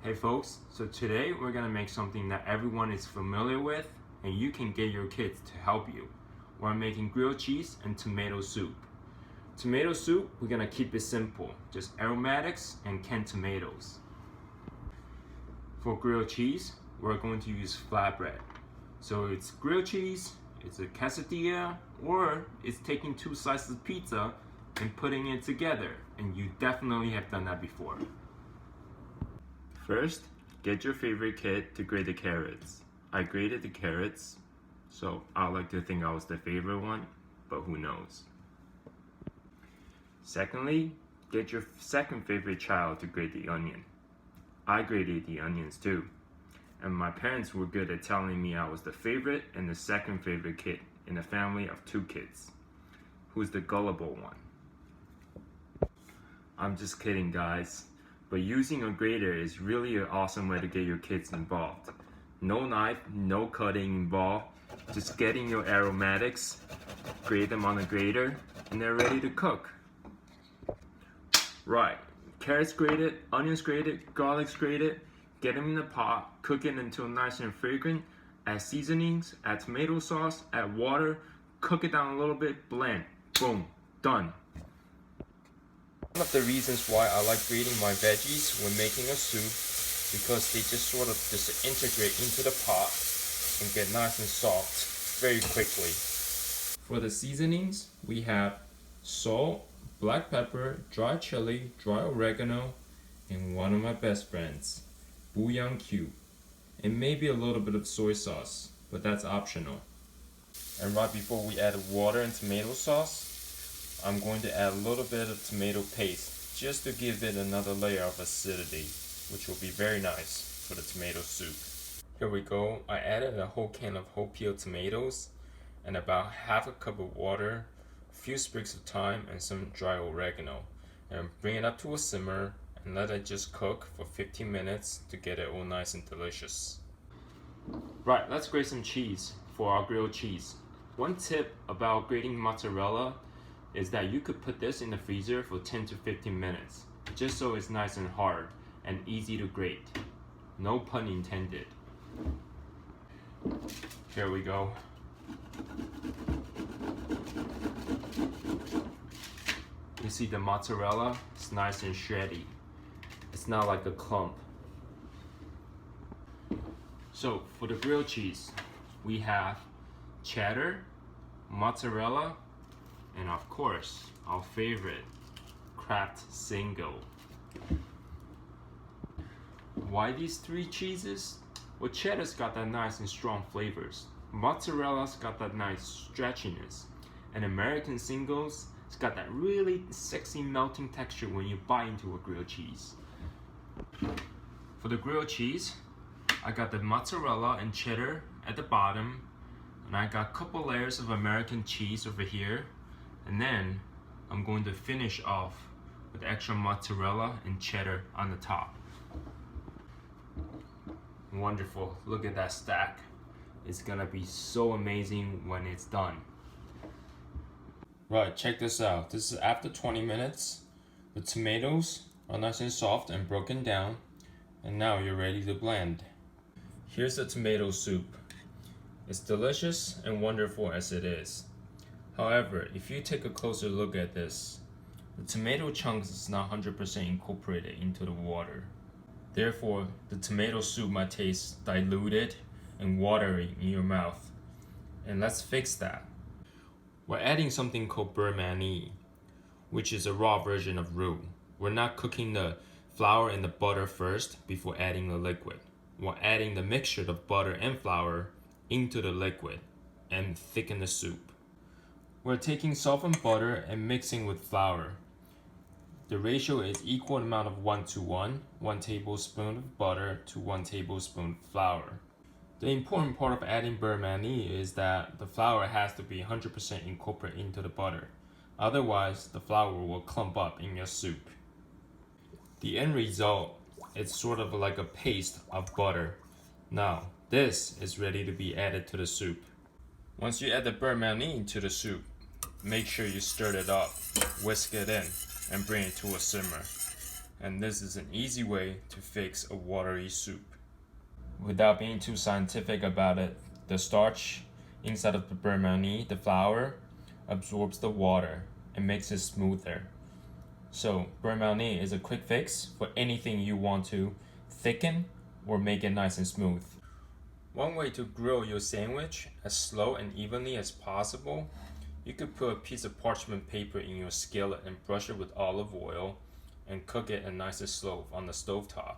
Hey folks, so today we're gonna make something that everyone is familiar with and you can get your kids to help you. We're making grilled cheese and tomato soup. Tomato soup, we're gonna keep it simple, just aromatics and canned tomatoes. For grilled cheese, we're going to use flatbread. So it's grilled cheese, it's a quesadilla, or it's taking 2 slices of pizza and putting it together, and you definitely have done that before. First, get your favorite kid to grate the carrots. I grated the carrots, so I like to think I was the favorite one, but who knows. Secondly, get your second favorite child to grate the onion. I grated the onions too, and my parents were good at telling me I was the favorite and the second favorite kid in a family of 2 kids. Who's the gullible one? I'm just kidding, guys. But using a grater is really an awesome way to get your kids involved. No knife, no cutting involved, just getting your aromatics, grate them on a grater, and they're ready to cook. Right, carrots grated, onions grated, garlics grated, get them in the pot, cook it until nice and fragrant, add seasonings, add tomato sauce, add water, cook it down a little bit, blend, boom, done. One of the reasons why I like grating my veggies when making a soup, because they just sort of disintegrate into the pot and get nice and soft very quickly. For the seasonings, we have salt, black pepper, dry chili, dry oregano, and one of my best friends, bouillon cube, and maybe a little bit of soy sauce, but that's optional. And right before we add water and tomato sauce, I'm going to add a little bit of tomato paste just to give it another layer of acidity, which will be very nice for the tomato soup. Here we go. I added a whole can of whole peeled tomatoes and about half a cup of water, a few sprigs of thyme, and some dry oregano. And bring it up to a simmer and let it just cook for 15 minutes to get it all nice and delicious. Right, let's grate some cheese for our grilled cheese. One tip about grating mozzarella is that you could put this in the freezer for 10 to 15 minutes, just so it's nice and hard and easy to grate. No pun intended. Here we go. You see the mozzarella? It's nice and shreddy. It's not like a clump. So for the grilled cheese, we have cheddar, mozzarella, and of course, our favorite, Kraft single. Why these 3 cheeses? Well, cheddar's got that nice and strong flavors. Mozzarella's got that nice stretchiness. And American singles, it's got that really sexy melting texture when you bite into a grilled cheese. For the grilled cheese, I got the mozzarella and cheddar at the bottom, and I got a couple layers of American cheese over here. And then I'm going to finish off with extra mozzarella and cheddar on the top. Wonderful, look at that stack. It's gonna be so amazing when it's done. Right, check this out. This is after 20 minutes. The tomatoes are nice and soft and broken down. And now you're ready to blend. Here's the tomato soup. It's delicious and wonderful as it is. However, if you take a closer look at this, the tomato chunks is not 100% incorporated into the water. Therefore, the tomato soup might taste diluted and watery in your mouth. And let's fix that. We're adding something called beurre manière, which is a raw version of roux. We're not cooking the flour and the butter first before adding the liquid. We're adding the mixture of butter and flour into the liquid and thicken the soup. We're taking softened butter and mixing with flour. The ratio is equal amount of 1:1, 1 tablespoon of butter to 1 tablespoon of flour. The important part of adding beurre manière is that the flour has to be 100% incorporated into the butter. Otherwise, the flour will clump up in your soup. The end result is sort of like a paste of butter. Now, this is ready to be added to the soup. Once you add the beurre manière into the soup, make sure you stir it up, whisk it in, and bring it to a simmer. And this is an easy way to fix a watery soup. Without being too scientific about it, the starch inside of the bouillon, the flour, absorbs the water and makes it smoother. So bouillon is a quick fix for anything you want to thicken or make it nice and smooth. One way to grill your sandwich as slow and evenly as possible, you could put a piece of parchment paper in your skillet and brush it with olive oil and cook it at nice and slow on the stovetop.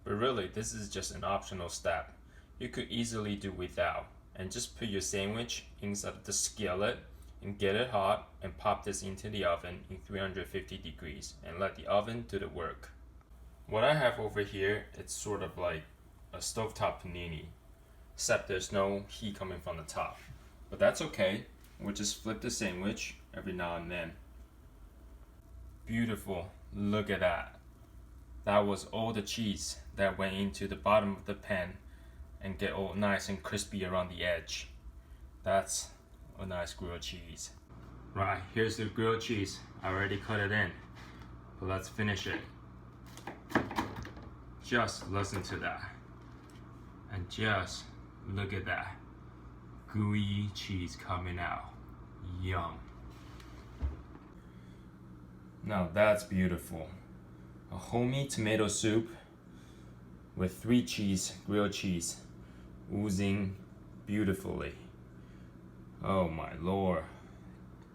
But really, this is just an optional step. You could easily do without, and just put your sandwich inside of the skillet and get it hot and pop this into the oven in 350 degrees and let the oven do the work. What I have over here, it's sort of like a stovetop panini, except there's no heat coming from the top. But that's okay, we'll just flip the sandwich every now and then. Beautiful, look at that. That was all the cheese that went into the bottom of the pan and get all nice and crispy around the edge. That's a nice grilled cheese. Right, here's the grilled cheese. I already cut it in, but let's finish it. Just listen to that. And just look at that. Gooey cheese coming out. Yum. Now that's beautiful. A homey tomato soup with 3 cheese, grilled cheese, oozing beautifully. Oh my lord.